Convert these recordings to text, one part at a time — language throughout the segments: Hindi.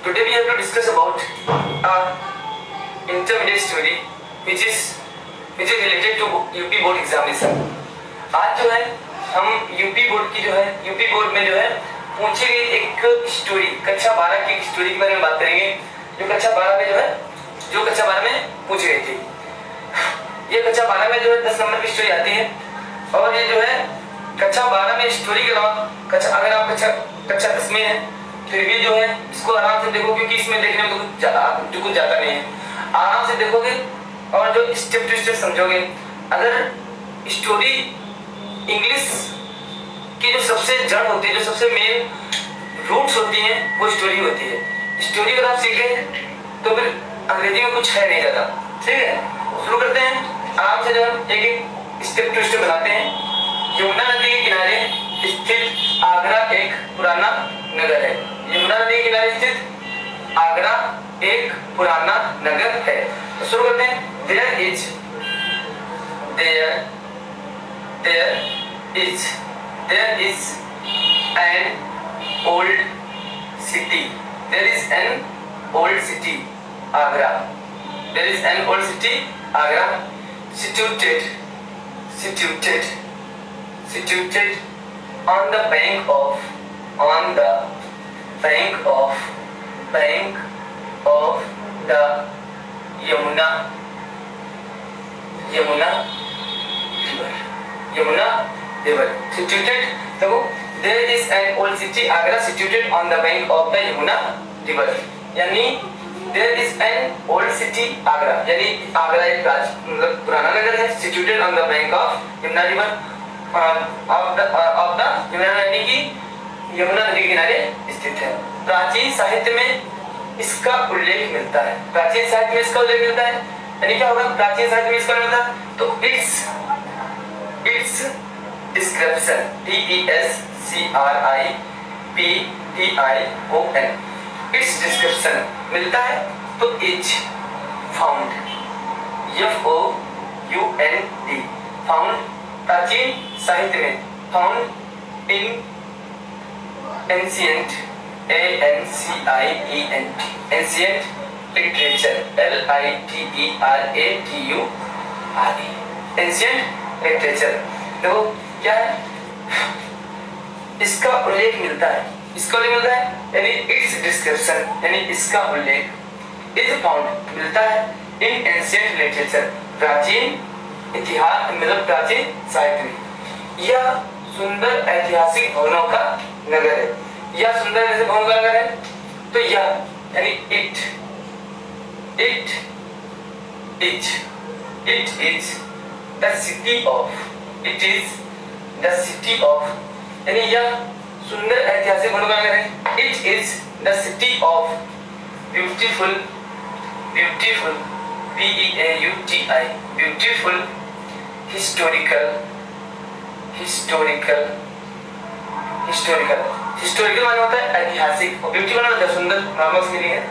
Today we have to discuss about intermediate story which is related to UP board examination. आज जो है हम यूपी बोर्ड की यूपी बोर्ड में पूछी गई एक स्टोरी कक्षा 12 की स्टोरी के बारे में बात करेंगे, जो कक्षा 12 में कक्षा 12 में पूछी गई थी। ये कक्षा 12 में 10 नंबर की स्टोरी आती है और ये कक्षा 12 में स्टोरी के अलावा अगर आप कक्षा 10 में है तो ये इसको आराम से देखो, क्योंकि इसमें देखने में कुछ जाता नहीं है। आराम से देखोगे और जो स्टेप टू स्टेप समझोगे। अगर स्टोरी इंग्लिश की जो सबसे जड़ होती है, जो सबसे मेन रूट्स होती हैं, वो स्टोरी होती है। स्टोरी अगर आप सीखे तो फिर अंग्रेजी में कुछ है नहीं ज़्यादा। ठीक है, शुरू करते हैं आराम से। जब एक स्टेप टू स्टेप बनाते हैं। यमुना नदी के किनारे स्थित आगरा एक पुराना नगर है। यमुना नदी के किनारे स्थित आगरा एक पुराना नगर है। तो शुरू करते हैं। There is an old city. There is an old city, Agra. There is an old city, Agra, situated on the bank of the Yamuna river. Situated. So there is an old city, Agra, situated on the bank of the Yamuna river. यानी there is an old city, Agra. यानी आगरा एक मतलब पुराना नगर है, situated on the bank of Yamuna river. of the Yamuna नदी की यमुना नदी के किनारे स्थित है। प्राचीन साहित्य में इसका उल्लेख मिलता है। प्राचीन साहित्य में इसका उल्लेख मिलता है यानी क्या होगा? प्राचीन साहित्य में इसका मिलता है तो it's description DESCRIPTION it's description मिलता है तो इज फाउंड FOUND फाउंड प्राचीन साहित्य में, found in ancient ancient literature LITERATURE ancient literature. देखो क्या है, इसका उल्लेख मिलता है यानी इट्स डिस्क्रिप्शन यानी इसका उल्लेख इज फाउंड मिलता है इन एंशिएंट लिटरेचर प्राचीन इतिहास मतलब प्राचीन साहित्य में। यह सुंदर ऐतिहासिक भवनों का नगर है। यह सुंदर ऐतिहासिक भवनों का नगर है तो यह यानी it is the city of यानी यह सुंदर ऐतिहासिक भवनों का नगर है। It is the city of beautiful beautiful historical माने होता है ऐतिहासिक और ब्यूटी माने होता है सुंदर, नॉर्मल मीनिंग है।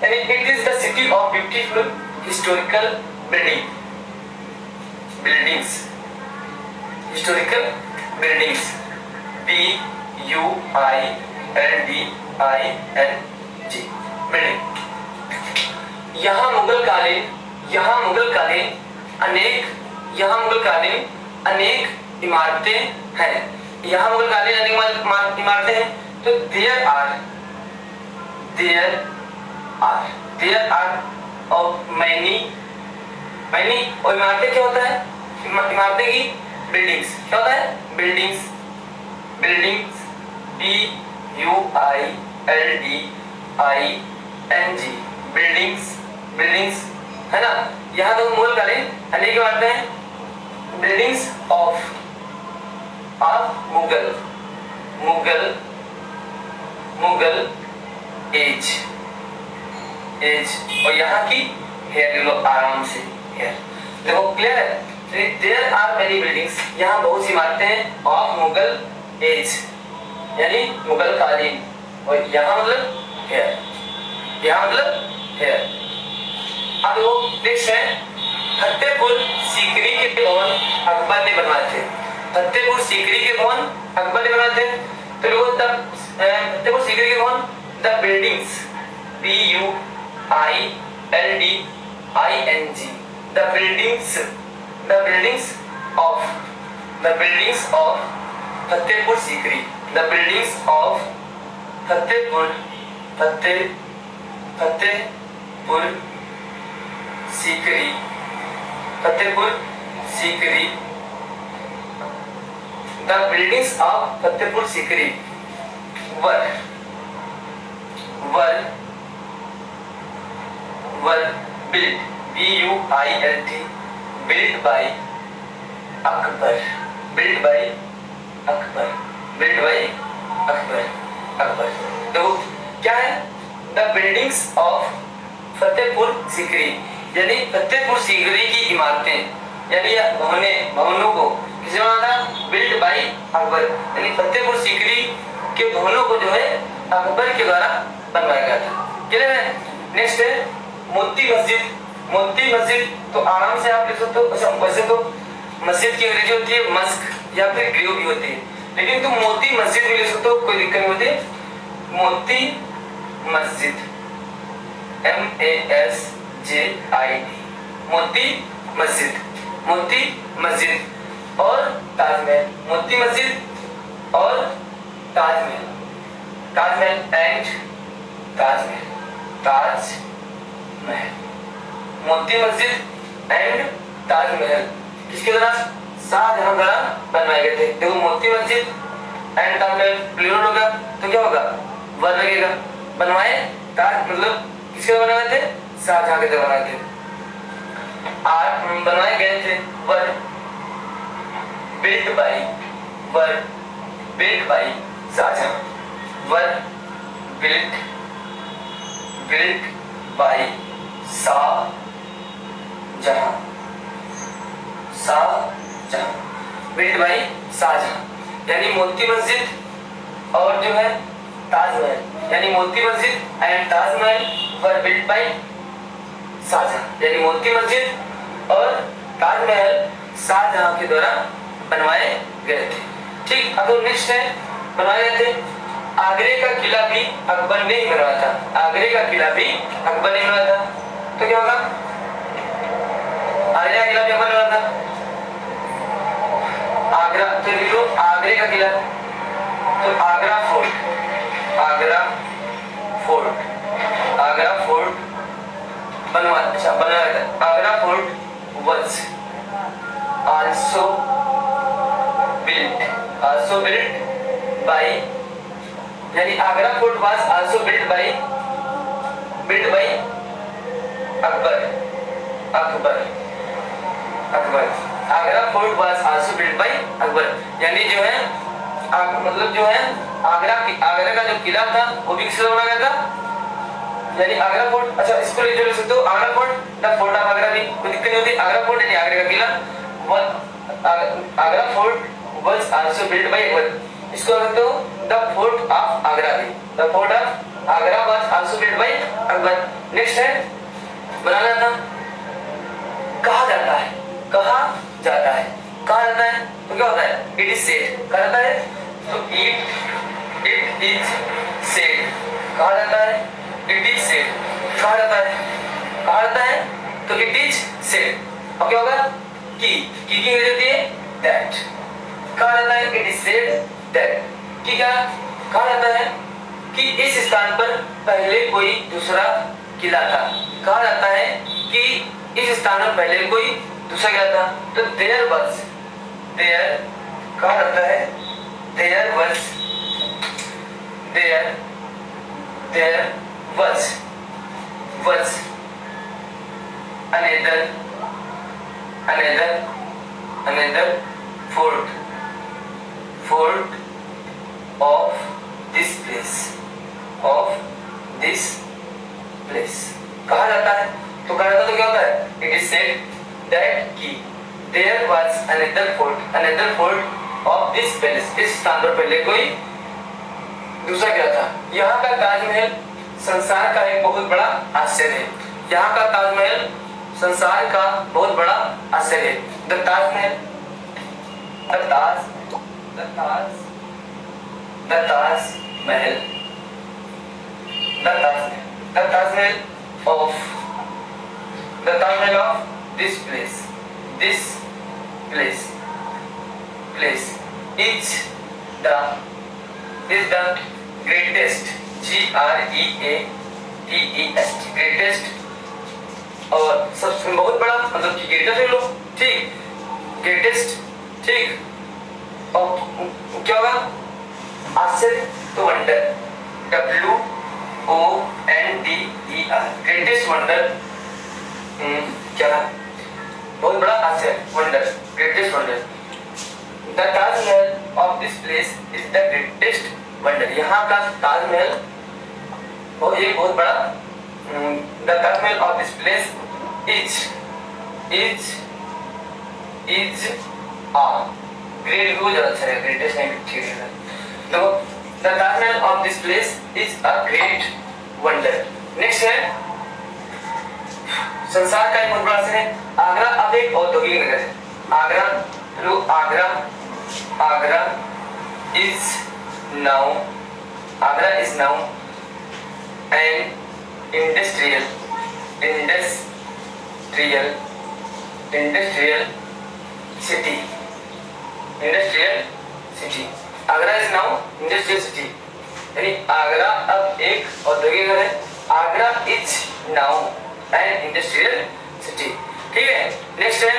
यानी it is the city of beautiful historical buildings building. यहाँ मुगल कालीन अनेक इमारतें हैं। यहाँ मुगल कालीन अनेक इमारतें हैं तो देयर आर ऑफ मैनी और इमारतें क्या होता है? इमारतें की बिल्डिंग्स क्या होता है? बिल्डिंग्स बिल्डिंग्स है ना। यहाँ तो मुगल कालीन अनेक इमारतें हैं। बिल्डिंग्स ऑफ मुगल एज और यहाँ की हेयर लो आराम से हेयर देखो क्लियर है। देयर आर मेनी बिल्डिंग्स यहाँ बहुत सी इमारतें हैं ऑफ मुगल एज यानी मुगल कालीन और यहाँ मतलब हेयर। अब वो नेक्स्ट है फतेहपुर सीकरी के भवन अकबर ने बनवाए थे। फतेहपुर सीकरी के भवन अकबर ने बनवाए थे तो फतेहपुर सीकरी के भवन the BUILDING, the buildings of Fatehpur Sikri, the buildings of Fatehpur Sikri the buildings of Fatehpur Sikri were built, BUILT, built by Akbar, तो क्या है? The buildings of Fatehpur Sikri, यानी फतेहपुर सीकरी की इमारतें, यानी भवनों को किसने बनाया था? बिल्ड बाय अकबर, यानी फतेहपुर सीकरी के भवनों को जो है अकबर के द्वारा बनवाया गया था। क्लियर है? नेक्स्ट है मोती मस्जिद, तो आराम से आप लिख सकते हो। वैसे तो मस्जिद की अंग्रेजी होती है मस्क या फिर ग्रेव भी होती है, लेकिन तुम मोती मस्जिद भी लिख सकते हो, कोई दिक्कत नहीं होती। मोती मस्जिद, MASJID, मोती मस्जिद और ताजमहल, मोती मस्जिद और ताजमहल एंड ताजमहल, मोती मस्जिद एंड ताजमहल किसके द्वारा? शाहजहां द्वारा बनवाए गए थे। देखो मोती मस्जिद एंड ताजमहल प्लूरल होगा तो क्या होगा? वर्ब लगेगा। बनवाए ताज मतलब किसके द्वारा बनाए थे? शाहजहां के द्वारा बनाए थे। बनवाए गए थे। Were built by Shahjahan, were built by Shahjahan, built by Shahjahan, यानी मोती मस्जिद और जो है ताजमहल, यानी Moti Masjid and Taj Mahal were built by Shahjahan, यानी मोती मस्जिद और ताजमहल शाहजहां के द्वारा बनवाए गए थे। ठीक, अब नेक्स्ट है बनवाए गए थे। आगरे का किला भी अकबर ने ही बनवाया था। आगरे का किला भी अकबर ने बनवाया था, तो क्या होगा? आगरा किला भी अकबर ने बनवाया था। आगरा तो लिखो आगरे का किला, तो आगरा फोर्ट बनवाया था। Agra fort was also built by, यानी Agra fort was also built by Akbar. Agra fort was also built by Akbar, यानी जो है मतलब जो है आगरा का जो किला था वो भी किससे बनाया गया था? यानी आगरा फोर्ट। अच्छा, इसको लिख सकते हो Agra fort, the fort of Agra भी, कोई दिक्कत नहीं होती। आगरा फोर्ट यानी आगरा का किला, Agra fort was also built by Akbar. इसको लिख सकते हो द फोर्ट ऑफ आगरा भी, the fort of Agra was also built by Akbar. Next है बनाया था। कहा जाता है तो क्या होता है? इट इज सेड, कहा जाता है तो इट इज सेड, कहा जाता है इट इज सेड, कहा जाता है तो इट इज सेड। अब क्या होगा? की अंग्रेजी होती है दैट, कहा जाता है इट इज सेड दैट, कि क्या कहा जाता है? कि इस स्थान पर पहले कोई दूसरा किला था। कहा जाता है कि इस स्थान पर पहले कोई दूसरा किला था, तो देयर कहा जाता है there was another fort of this place, कहा जाता है तो कहा जाता तो क्या होता है? इट इज सेड दैट कि there was another fort of this place, इस स्थान पर पहले कोई दूसरा क्या था? यहाँ का ताजमहल संसार का एक बहुत बड़ा आश्चर्य है। यहाँ का ताजमहल संसार का बहुत बड़ा आश्चर्य है। The Taj Mahal the Taj Mahal of this place is the greatest, GREATEST, greatest, और सबसे बहुत बड़ा मतलब कि ग्रेटेस्ट ले लो, ठीक, ग्रेटेस्ट, ठीक, और क्या होगा आश्चर्य तो वंडर, WONDER, ग्रेटेस्ट वंडर, क्या बहुत बड़ा आश्चर्य, wonder, greatest wonder. The Taj Mahal of this place is the greatest wonder, यहाँ का ताजमहल वो एक बहुत बड़ा, the Taj Mahal of this place is a great, वो ज़्यादा अच्छा है, greatest नहीं ठीक है। तो the Taj of this place is a great wonder। Next है संसार का एक बहुत बड़ा शहर है आगरा। अब एक औद्योगिक नगर है आगरा। तो Agra is now an industrial city। Agra is now industrial city, यानी आगरा अब एक औद्योगिक नगर है। Agra is now an industrial city, ठीक है। नेक्स्ट है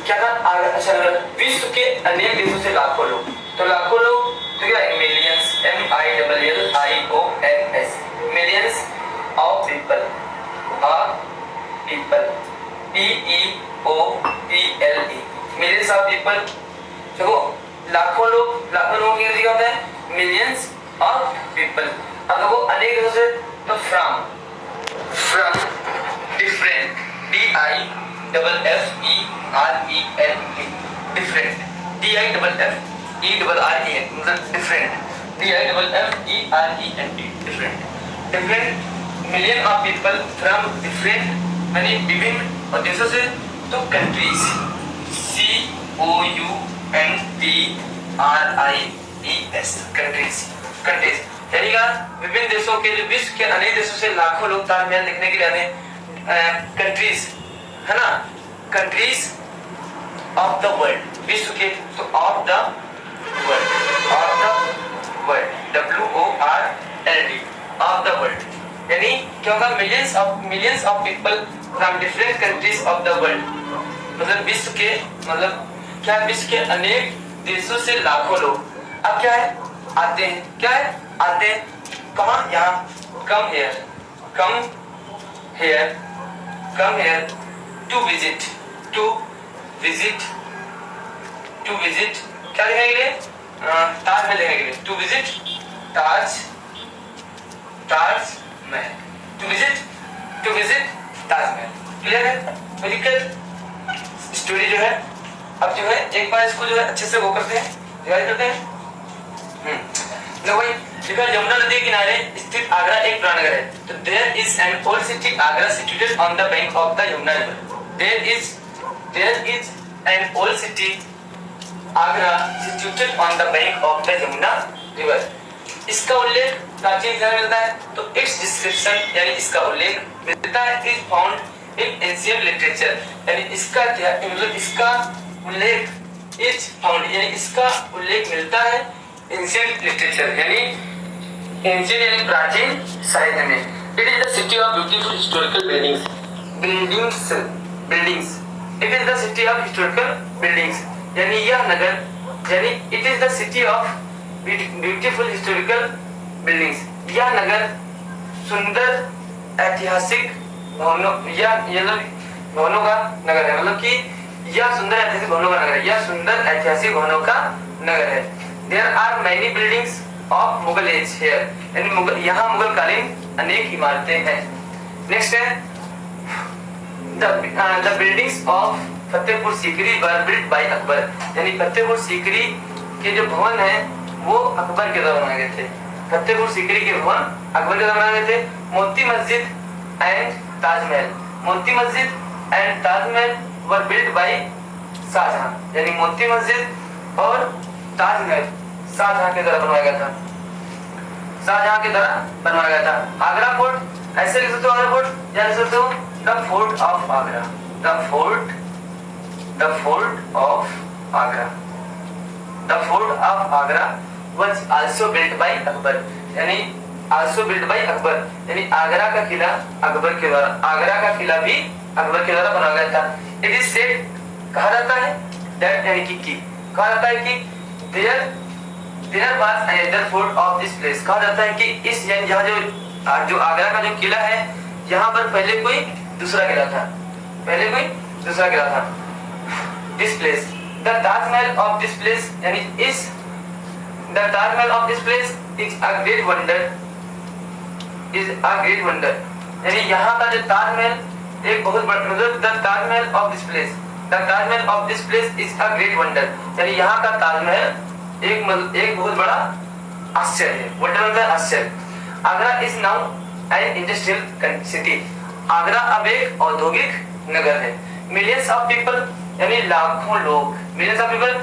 क्या था आगरा, अच्छा विश्व के अनेक देशों से लाखों लोग, तो लाखों लोग तो क्या है millions, MILLIONS, millions of people, PEOPLE, millions of people. देखो लाखों लोगों की क्या होता है मिलियंस ऑफ पीपल। अब देखो अनेक देशों से तो from different, DIFFERENT, different, DIFFERENT मतलब different, DIFFERENT, different million of people from different यानी विभिन्न देशों से, तो कंट्रीज COUNTRIES, कंट्रीज यानी का विभिन्न देशों के, जो विश्व के अनेक देशों से लाखों लोग ताजमहल देखने के लिए आते हैं। कंट्रीज है ना, कंट्रीज ऑफ द वर्ल्ड, विश्व के, तो of the world, WORLD, of the world, यानी क्या होगा millions of people from different countries of the world, मतलब विश्व के, मतलब क्या विश्व के अनेक देशों से लाखों लोग अब क्या है आते हैं, क्या है आते हैं कहाँ, यहाँ कम हेयर टू विजिट क्या देखने के लिए, ताजमहल देखने के लिए, to visit Taj Mahal, to visit Taj Mahal, clear है। मेडिकल स्टोरी जो है अब जो है एक बार इसको जो है अच्छे से वो करते हैं, रिवाइज करते हैं। भाई देखो यमुना नदी के किनारे स्थित आगरा एक पुराना नगर है, तो there is an old city Agra situated on the bank of the Yamuna river. There is an old city Agra situated on the bank of the Yamuna river. इसका उल्लेख प्राचीन इतिहास में मिलता है, तो इट्स डिस्क्रिप्शन यानी इसका उल्लेख मिलता है is found in ancient literature, यानी इसका मतलब इसका उल्लेख इज फाउंड यानी इसका उल्लेख मिलता है एंशिएंट लिटरेचर यानी एंशिएंट यानी प्राचीन साहित्य में। It is the city of beautiful historical buildings, it is the city of historical buildings, यानी यह नगर, यानी it is the city of beautiful historical buildings, यह नगर सुंदर ऐतिहासिक भवनों भवनों का नगर है, मतलब कि यह सुंदर ऐतिहासिक भवनों का नगर है, यह सुंदर ऐतिहासिक भवनों का नगर है। There are many buildings of Mughal age here, यानी यहाँ मुगल कालीन अनेक इमारतें हैं। नेक्स्ट है the buildings of Fatehpur Sikri were built by Akbar, यानी फतेहपुर सीकरी के जो भवन हैं वो अकबर के द्वारा बनाए गए थे। फतेहपुर सीकरी के भवन अकबर के द्वारा बनाए गए थे। Moti Masjid and Taj Mahal were built by Shahjahan, यानी मोती मस्जिद और ताजमहल शाहजहां के द्वारा बनवाया गया था। शाहजहां के द्वारा बनवाया गया था। आगरा फोर्ट ऐसे लिख सकते हो, आगरा फोर्ट या लिख सकते हो the fort of Agra, the fort of Agra, the fort of Agra was also built by Akbar, यानी also built by अकबर, यानी आगरा का किला अकबर के द्वारा, आगरा का किला भी अकबर के द्वारा बनाया गया था। इट इज सेड, कहा जाता है दैट, यानी कि कहा जाता है कि there was another fort of this place, कहा जाता है कि इस यहाँ जो आगरा का जो किला है यहाँ पर पहले कोई दूसरा किला था, पहले कोई दूसरा किला था। This place the Taj Mahal of this place, यानी इस the Taj Mahal of this place is a great wonder, is a great wonder, यानी यहाँ का जो ताजमहल एक बहुत बड़ा, मतलब the Taj Mahal of this place, the Taj Mahal of this place is a great wonder, यानी यहाँ का ताजमहल एक बहुत बड़ा आश्चर्य है। वंडर मतलब आश्चर्य। Agra is now an industrial city, Agra अब एक औद्योगिक नगर है। मिलियंस ऑफ पीपल, यानी लाखों लोग, मिलियंस ऑफ पीपल